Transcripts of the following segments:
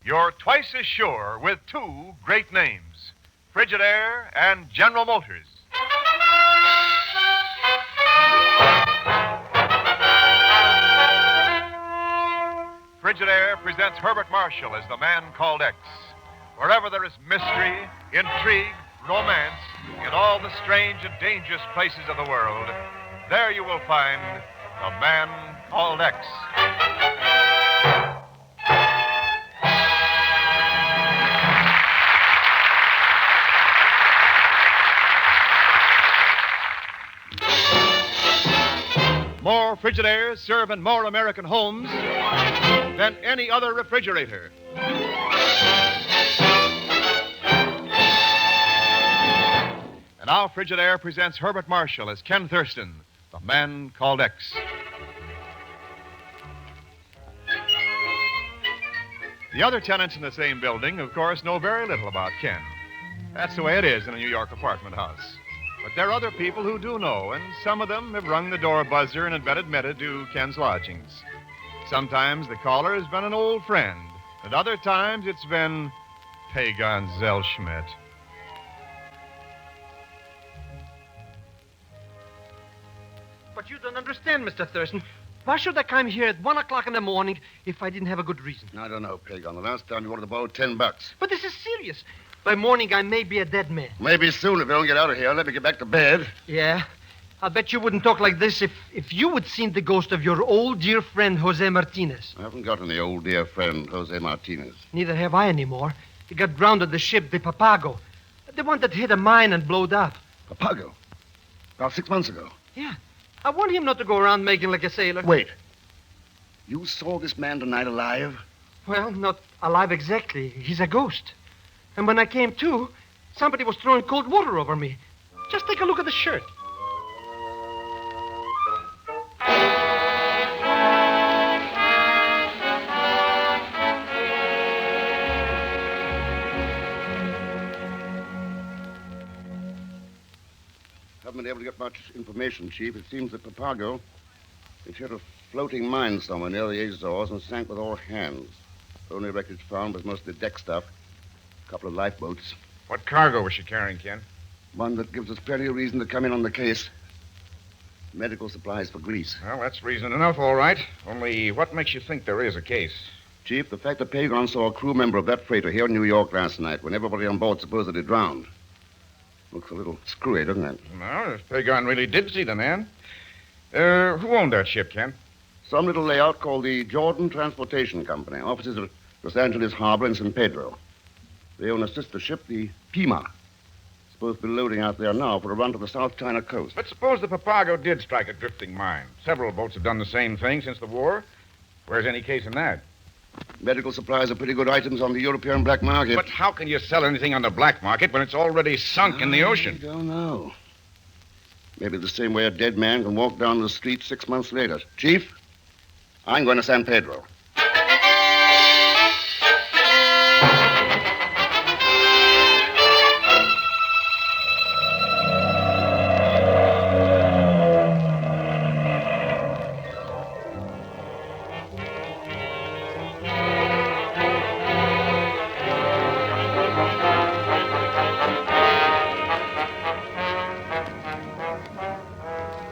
You're twice as sure with two great names, Frigidaire and General Motors. Frigidaire presents Herbert Marshall as the man called X. Wherever there is mystery, intrigue, romance, in all the strange and dangerous places of the world, there you will find the man called X. More Frigidaires serve in more American homes than any other refrigerator. And now Frigidaire presents Herbert Marshall as Ken Thurston, the man called X. The other tenants in the same building, of course, know very little about Ken. That's the way it is in a New York apartment house. But there are other people who do know, and some of them have rung the door buzzer and been admitted to Ken's lodgings. Sometimes the caller has been an old friend. At other times, it's been Pagon Zellschmidt. But you don't understand, Mr. Thurston. Why should I come here at 1 o'clock in the morning if I didn't have a good reason? I don't know, Pagon. The last time you wanted to borrow $10. But this is serious. By morning, I may be a dead man. Maybe soon if you don't get out of here. Let me get back to bed. Yeah? I'll bet you wouldn't talk like this if you had seen the ghost of your old dear friend, Jose Martinez. I haven't got any old dear friend, Jose Martinez. Neither have I anymore. He got drowned on the ship, the Papago. The one that hit a mine and blowed up. Papago? About 6 months ago. Yeah. I want him not to go around making like a sailor. Wait. You saw this man tonight alive? Well, not alive exactly. He's a ghost. And when I came to, somebody was throwing cold water over me. Just take a look at the shirt. Haven't been able to get much information, Chief. It seems that Papago hit a floating mine somewhere near the Azores and sank with all hands. The only wreckage found was mostly deck stuff. A couple of lifeboats. What cargo was she carrying, Ken? One that gives us plenty of reason to come in on the case. Medical supplies for Greece. Well, that's reason enough, all right. Only what makes you think there is a case? Chief, the fact that Pagon saw a crew member of that freighter here in New York last night when everybody on board supposedly drowned. Looks a little screwy, doesn't it? Well, if Pagon really did see the man. Who owned that ship, Ken? Some little layout called the Jordan Transportation Company. Offices at Los Angeles Harbor and San Pedro. They own a sister ship, the Pima. Supposed to be loading out there now for a run to the South China coast. But suppose the Papago did strike a drifting mine. Several boats have done the same thing since the war. Where's any case in that? Medical supplies are pretty good items on the European black market. But how can you sell anything on the black market when it's already sunk in the ocean? I don't know. Maybe the same way a dead man can walk down the street 6 months later. Chief, I'm going to San Pedro.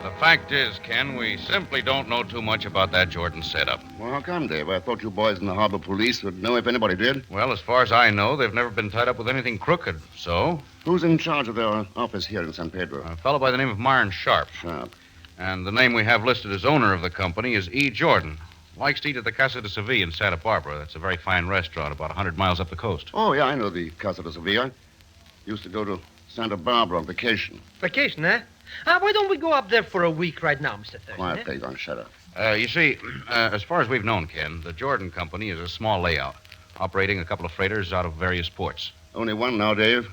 The fact is, Ken, we simply don't know too much about that Jordan setup. Well, how come, Dave? I thought you boys in the harbor police would know if anybody did. Well, as far as I know, they've never been tied up with anything crooked. So? Who's in charge of their office here in San Pedro? A fellow by the name of Myron Sharp. Sharp. And the name we have listed as owner of the company is E. Jordan. Likes to eat at the Casa de Sevilla in Santa Barbara. That's a very fine restaurant about 100 miles up the coast. Oh, yeah, I know the Casa de Sevilla. Used to go to Santa Barbara on vacation. Vacation, eh? Why don't we go up there for a week right now, Mr. Thurston? Quiet, Pagon, shut up. You see, as far as we've known, Ken, the Jordan Company is a small layout, operating a couple of freighters out of various ports. Only one now, Dave.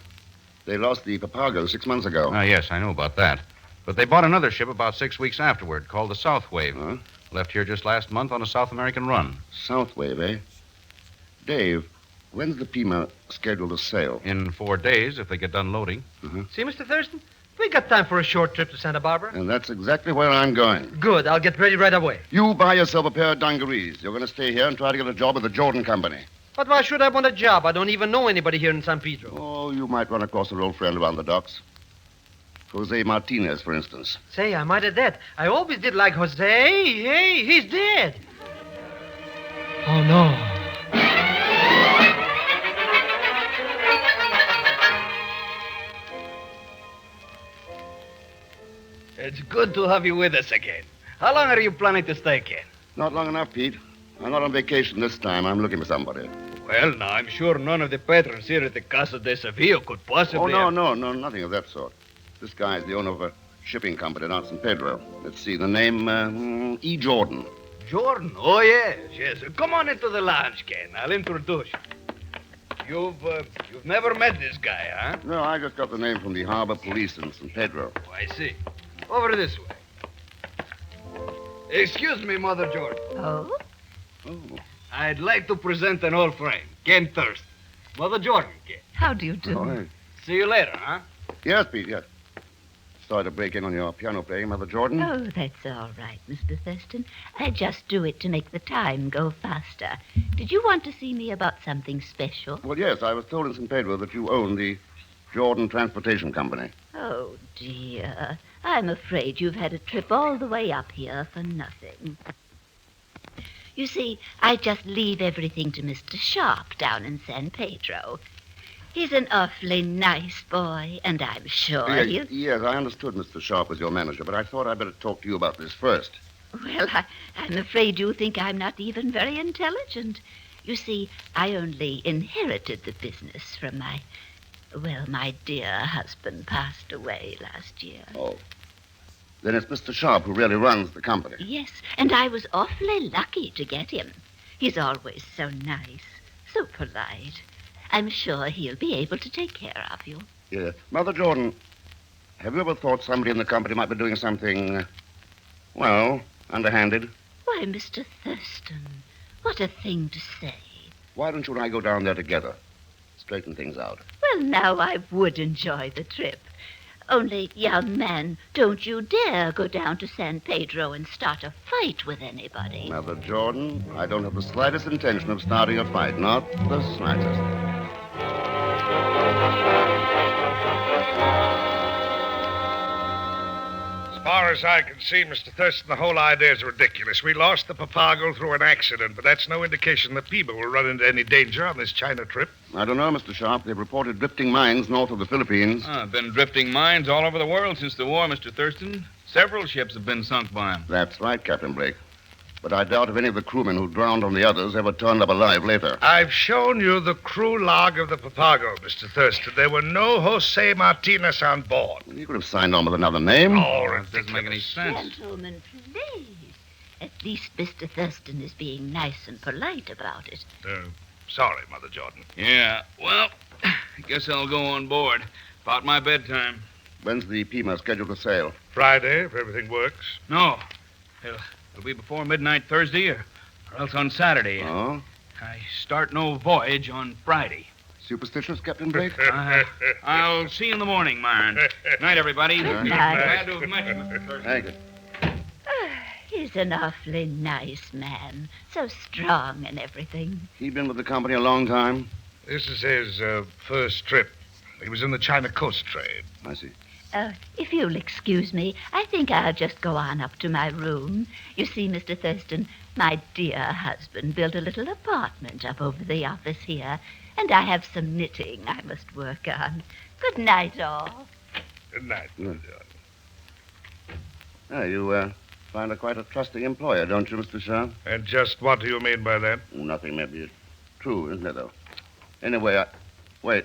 They lost the Papago 6 months ago. Yes, I know about that. But they bought another ship about 6 weeks afterward called the South Wave. Huh? Left here just last month on a South American run. South Wave, eh? Dave, when's the Pima scheduled to sail? In 4 days, if they get done loading. See, Mr. Thurston? We got time for a short trip to Santa Barbara. And that's exactly where I'm going. Good. I'll get ready right away. You buy yourself a pair of dungarees. You're going to stay here and try to get a job with the Jordan Company. But why should I want a job? I don't even know anybody here in San Pedro. Oh, you might run across an old friend around the docks. Jose Martinez, for instance. Say, I might have that. I always did like Jose. Hey, he's dead. Oh, no. It's good to have you with us again. How long are you planning to stay, Ken? Not long enough, Pete. I'm not on vacation this time. I'm looking for somebody. Well, now, I'm sure none of the patrons here at the Casa de Sevilla could possibly... Oh, no, nothing of that sort. This guy is the owner of a shipping company down in San Pedro. Let's see, the name, E. Jordan. Jordan? Oh, yes. Come on into the lounge, Ken. I'll introduce you. You've never met this guy, huh? No, I just got the name from the harbor police in San Pedro. Oh, I see. Over this way. Excuse me, Mother Jordan. Oh? Oh. I'd like to present an old friend, Ken Thurston. Mother Jordan, Ken. How do you do? Oh, hey. See you later, huh? Yes, Pete, yes. Sorry to break in on your piano playing, Mother Jordan. Oh, that's all right, Mr. Thurston. I just do it to make the time go faster. Did you want to see me about something special? Well, yes, I was told in San Pedro that you own the Jordan Transportation Company. Oh, dear. I'm afraid you've had a trip all the way up here for nothing. You see, I just leave everything to Mr. Sharp down in San Pedro. He's an awfully nice boy, and I'm sure he'll... Yes, I understood Mr. Sharp was your manager, but I thought I'd better talk to you about this first. Well, I'm afraid you think I'm not even very intelligent. You see, I only inherited the business from my dear husband passed away last year. Oh. Then it's Mr. Sharp who really runs the company. Yes, and I was awfully lucky to get him. He's always so nice, so polite. I'm sure he'll be able to take care of you. Yeah. Mother Jordan, have you ever thought somebody in the company might be doing something, underhanded? Why, Mr. Thurston, what a thing to say. Why don't you and I go down there together? Straighten things out. Well, now I would enjoy the trip. Only, young man, don't you dare go down to San Pedro and start a fight with anybody. Mother Jordan, I don't have the slightest intention of starting a fight. Not the slightest. As far as I can see, Mr. Thurston, the whole idea is ridiculous. We lost the Papago through an accident, but that's no indication that people will run into any danger on this China trip. I don't know, Mr. Sharp. They've reported drifting mines north of the Philippines. Been drifting mines all over the world since the war, Mr. Thurston. Several ships have been sunk by them. That's right, Captain Blake. But I doubt if any of the crewmen who drowned on the others ever turned up alive later. I've shown you the crew log of the Papago, Mr. Thurston. There were no Jose Martinez on board. You could have signed on with another name. Oh, That doesn't make any sense. Gentlemen, please. At least Mr. Thurston is being nice and polite about it. Sorry, Mother Jordan. Yeah, well, I guess I'll go on board. About my bedtime. When's the Pima scheduled to sail? Friday, if everything works. No. It'll be before midnight Thursday or else on Saturday. Oh? I start no voyage on Friday. Superstitious, Captain Blake? I'll see you in the morning, Myron. Night, everybody. Good night. Glad to have met you, Mr. Thurston. Thank you. He's an awfully nice man, so strong and everything. He been with the company a long time? This is his first trip. He was in the China coast trade. I see. If you'll excuse me, I think I'll just go on up to my room. You see, Mr. Thurston, my dear husband built a little apartment up over the office here, and I have some knitting I must work on. Good night, all. Good night, Mother Jordan. You find her quite a trusting employer, don't you, Mr. Sharp? And just what do you mean by that? Nothing may be true, isn't it, though? Anyway, wait.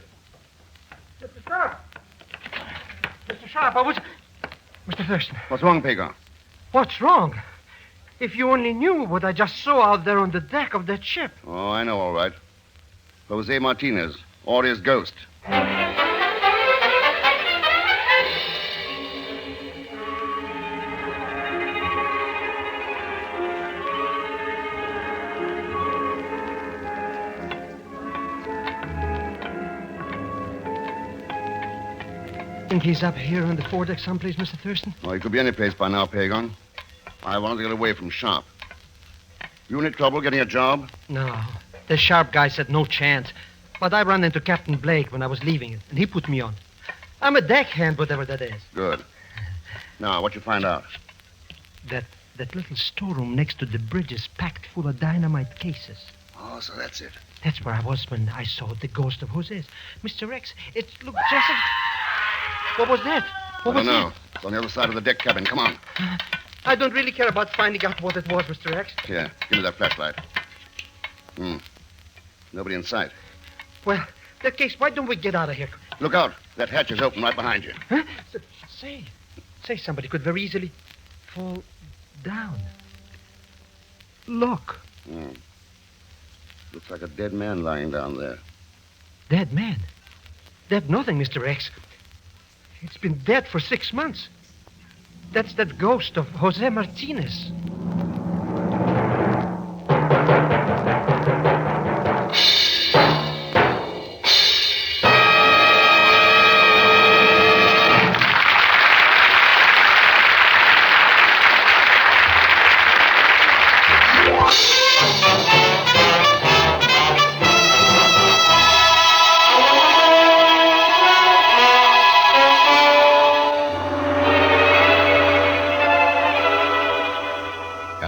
Mr. Sharp! Mr. Sharp, I was... Mr. Thurston, What's wrong, Pagon? what's wrong? If you only knew what I just saw out there on the deck of that ship. Oh, I know, all right. Jose Martinez, or his ghost. Think he's up here on the foredeck someplace, Mr. Thurston? Oh, he could be any place by now, Pagon. I wanted to get away from Sharp. You any trouble getting a job? No. The sharp guy said no chance. But I ran into Captain Blake when I was leaving it, and he put me on. I'm a deckhand, whatever that is. Good. Now, what you find out? That little storeroom next to the bridge is packed full of dynamite cases. Oh, so that's it. That's where I was when I saw the ghost of Jose's. Mr. Rex, it looked just as... What was that? I don't know. It's on the other side of the deck cabin. Come on. I don't really care about finding out what it was, Mr. Rex. Here, give me that flashlight. Nobody in sight. Well, in that case, why don't we get out of here? Look out. That hatch is open right behind you. Huh? Say, somebody could very easily fall down. Look. Looks like a dead man lying down there. Dead man? Dead nothing, Mr. Rex. It's been dead for 6 months. That's that ghost of Jose Martinez.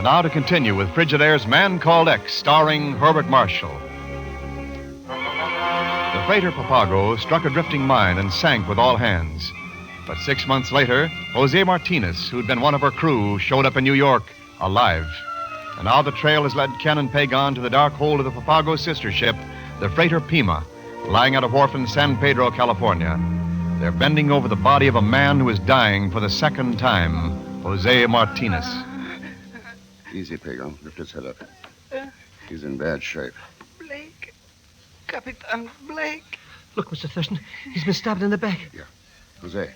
Now to continue with Frigidaire's Man Called X, starring Herbert Marshall. The freighter Papago struck a drifting mine and sank with all hands. But 6 months later, Jose Martinez, who'd been one of her crew, showed up in New York, alive. And now the trail has led Ken and Pagon to the dark hold of the Papago's sister ship, the freighter Pima, lying at a wharf in San Pedro, California. They're bending over the body of a man who is dying for the second time, Jose Martinez. Easy, Pago. Lift his head up. He's in bad shape. Blake. Capitan Blake. Look, Mr. Thurston. He's been stabbed in the back. Yeah. Jose,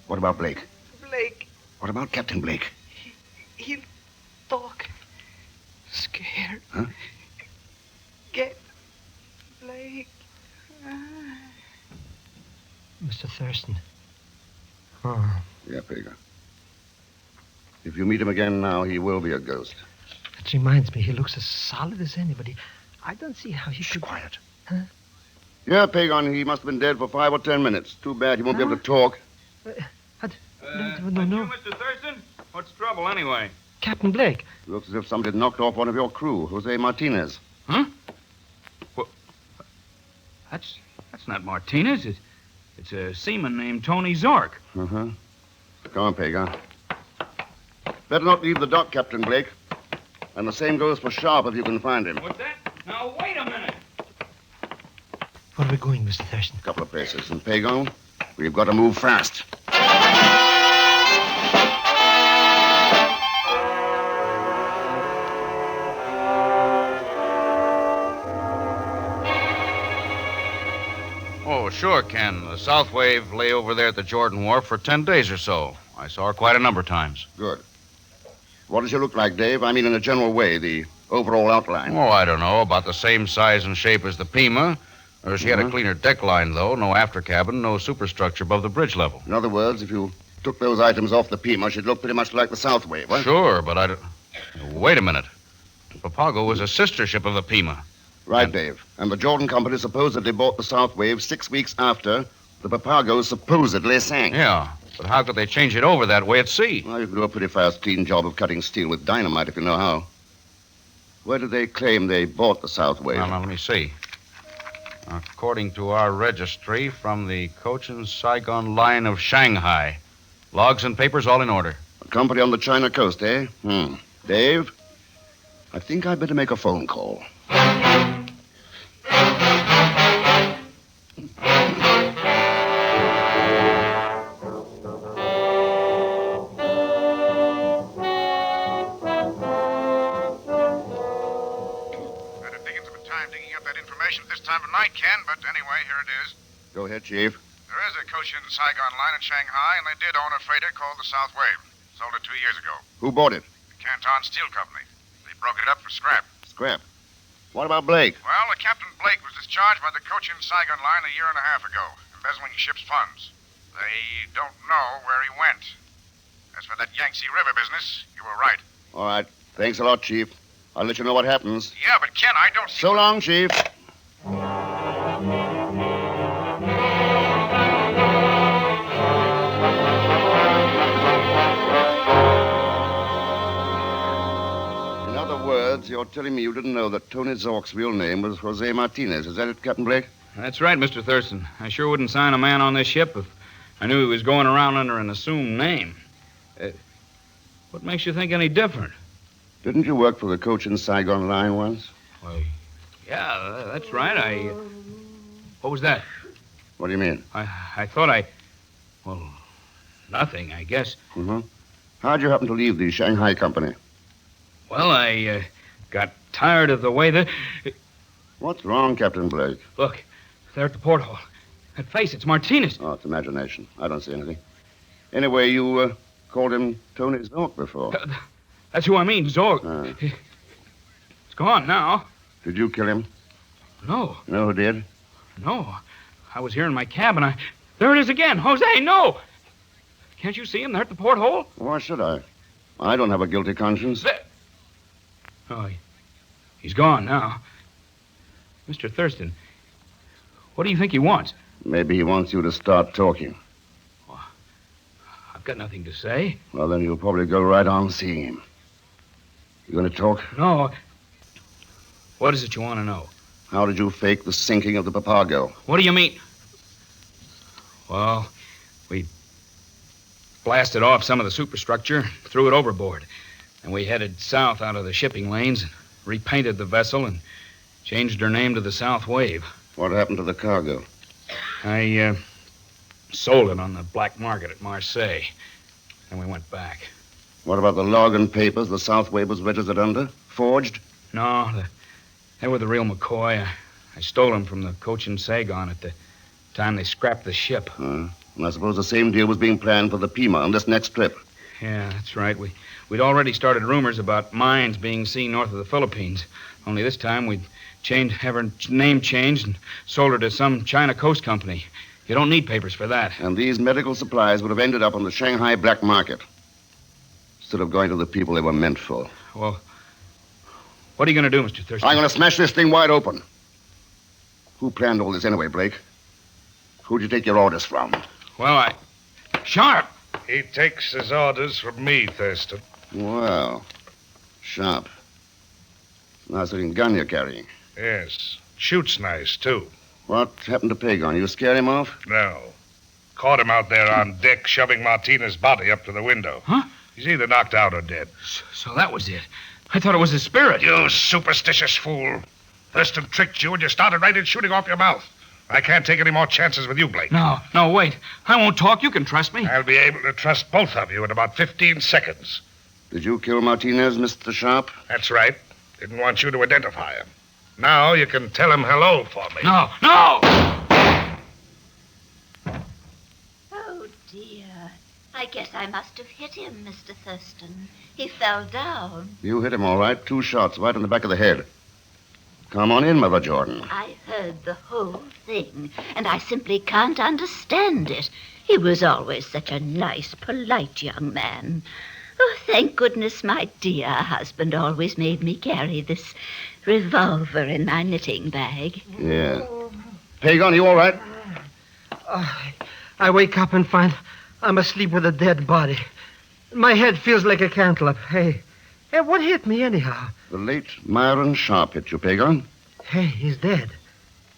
what about Blake? Blake. What about Captain Blake? He'll talk. Scared. Huh? Get Blake. Mr. Thurston. Oh. Yeah, Pago. If you meet him again now, he will be a ghost. That reminds me, he looks as solid as anybody. I don't see how he could... Quiet. Huh? Yeah, Pagon, he must have been dead for 5 or 10 minutes. Too bad he won't be able to talk. No. Mr. Thurston? What's the trouble, anyway? Captain Blake. Looks as if somebody had knocked off one of your crew, Jose Martinez. Huh? Well, that's not Martinez. It's a seaman named Tony Zork. Uh-huh. Come on, Pagon. Better not leave the dock, Captain Blake. And the same goes for Sharp if you can find him. What's that? Now, wait a minute. Where are we going, Mr. Thurston? A couple of places. And Pagon, we've got to move fast. Oh, sure, Ken. The South Wave lay over there at the Jordan Wharf for 10 days or so. I saw her quite a number of times. Good. What does she look like, Dave? I mean, in a general way, the overall outline. Oh, I don't know. About the same size and shape as the Pima. She had a cleaner deck line, though. No after cabin, no superstructure above the bridge level. In other words, if you took those items off the Pima, she'd look pretty much like the South Wave, what? Sure, but I don't... Wait a minute. Papago was a sister ship of the Pima. Right, Dave. And the Jordan Company supposedly bought the South Wave 6 weeks after the Papago supposedly sank. Yeah, but how could they change it over that way at sea? Well, you can do a pretty fast, clean job of cutting steel with dynamite if you know how. Where did they claim they bought the South Wave? Now, let me see. According to our registry, from the Cochin Saigon line of Shanghai. Logs and papers all in order. A company on the China coast, eh? Dave, I think I'd better make a phone call. At this time of night, Ken, but anyway, here it is. Go ahead, Chief. There is a Cochin Saigon line in Shanghai, and they did own a freighter called the South Wave. Sold it 2 years ago. Who bought it? The Canton Steel Company. They broke it up for scrap. Scrap. What about Blake? Well, Captain Blake was discharged by the Cochin Saigon line a year and a half ago, embezzling ship's funds. They don't know where he went. As for that Yangtze River business, you were right. All right. Thanks a lot, Chief. I'll let you know what happens. Yeah, but Ken, I don't see... So long, Chief. In other words, you're telling me you didn't know that Tony Zork's real name was Jose Martinez. Is that it, Captain Blake? That's right, Mr. Thurston. I sure wouldn't sign a man on this ship if I knew he was going around under an assumed name. What makes you think any different? Didn't you work for the Cochin Saigon line once? Well, yeah, that's right. What was that? What do you mean? I thought well, nothing, I guess. Mm-hmm. How'd you happen to leave the Shanghai company? Well, I got tired of the way that... What's wrong, Captain Blake? Look, there at the porthole. That face, it's Martinez. Oh, it's imagination. I don't see anything. Anyway, you called him Tony Zork before. That's who I mean, Zork. It's gone now. Did you kill him? No. You know who did? No. I was here in my cabin. There it is again. Jose, no! Can't you see him there at the porthole? Why should I? I don't have a guilty conscience. Oh, he's gone now. Mr. Thurston, what do you think he wants? Maybe he wants you to start talking. I've got nothing to say. Well, then you'll probably go right on seeing him. You going to talk? No. What is it you want to know? How did you fake the sinking of the Papago? What do you mean? Well, we blasted off some of the superstructure, threw it overboard. And we headed south out of the shipping lanes and repainted the vessel and changed her name to the South Wave. What happened to the cargo? I sold it on the black market at Marseille. Then we went back. What about the log and papers the South Wave was registered under? Forged? No, they were the real McCoy. I stole them from the Cochin Saigon at the time they scrapped the ship. And I suppose the same deal was being planned for the Pima on this next trip. Yeah, that's right. We'd already started rumors about mines being seen north of the Philippines. Only this time we'd have her name changed and sold her to some China Coast company. You don't need papers for that. And these medical supplies would have ended up on the Shanghai black market instead of going to the people they were meant for. Well, what are you going to do, Mr. Thurston? I'm going to smash this thing wide open. Who planned all this anyway, Blake? Who'd you take your orders from? Well, Sharp! He takes his orders from me, Thurston. Well, Sharp. Nice looking gun you're carrying. Yes. Shoots nice, too. What happened to Pagon? You scare him off? No. Caught him out there on deck shoving Martinez's body up to the window. Huh? He's either knocked out or dead. So that was it. I thought it was his spirit. You superstitious fool. Thurston tricked you and you started right in shooting off your mouth. I can't take any more chances with you, Blake. No, wait. I won't talk. You can trust me. I'll be able to trust both of you in about 15 seconds. Did you kill Martinez, Mr. Sharp? That's right. Didn't want you to identify him. Now you can tell him hello for me. No! Oh, dear. I guess I must have hit him, Mr. Thurston. He fell down. You hit him all right. 2 shots right in the back of the head. Come on in, Mother Jordan. I heard the whole thing, and I simply can't understand it. He was always such a nice, polite young man. Oh, thank goodness my dear husband always made me carry this revolver in my knitting bag. Yeah. Pagon, you all right? I wake up and find I'm asleep with a dead body. My head feels like a cantaloupe. Hey, what hit me anyhow? The late Myron Sharp hit you, Pagon. Hey, he's dead.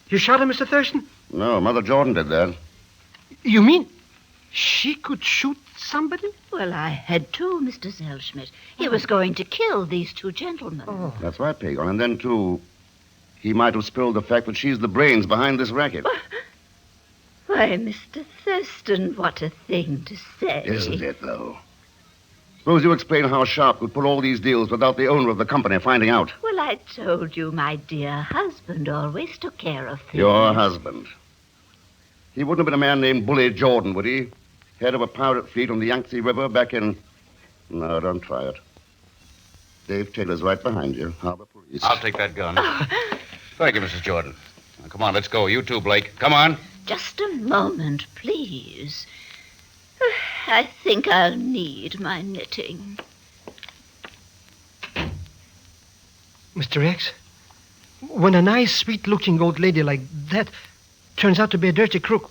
You shot him, Mr. Thurston? No, Mother Jordan did that. You mean she could shoot somebody? Well, I had to, Mr. Zellschmidt. He was going to kill these 2 gentlemen. Oh. That's right, Pagon. And then, too, he might have spilled the fact that she's the brains behind this racket. Why, Mr. Thurston, what a thing to say. Isn't it, though? Suppose you explain how Sharp could pull all these deals without the owner of the company finding out. Well, I told you my dear husband always took care of things. Your husband. He wouldn't have been a man named Bully Jordan, would he? Head of a pirate fleet on the Yangtze River back in... No, don't try it. Dave Taylor's right behind you. Harbor Police. I'll take that gun. Thank you, Mrs. Jordan. Now, come on, let's go. You too, Blake. Come on. Just a moment, please. I think I'll need my knitting. Mr. X, when a nice, sweet-looking old lady like that turns out to be a dirty crook,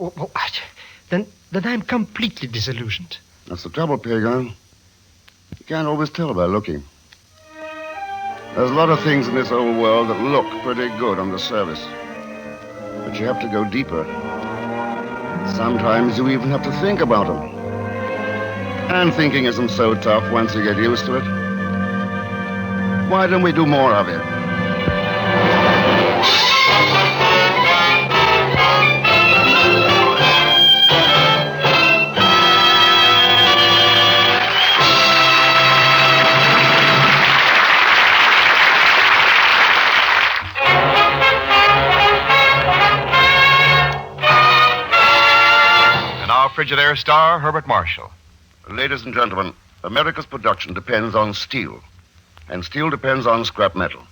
then I'm completely disillusioned. That's the trouble, Pig. You can't always tell by looking. There's a lot of things in this old world that look pretty good on the surface. But you have to go deeper. Sometimes you even have to think about them. And thinking isn't so tough once you get used to it. Why don't we do more of it? Frigidaire star, Herbert Marshall. Ladies and gentlemen, America's production depends on steel, and steel depends on scrap metal.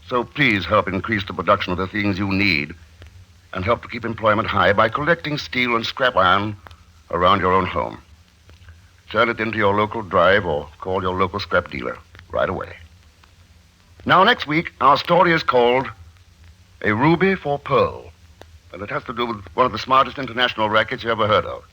So please help increase the production of the things you need and help to keep employment high by collecting steel and scrap iron around your own home. Turn it into your local drive or call your local scrap dealer right away. Now, next week, our story is called A Ruby for Pearl. And it has to do with one of the smartest international rackets you ever heard of.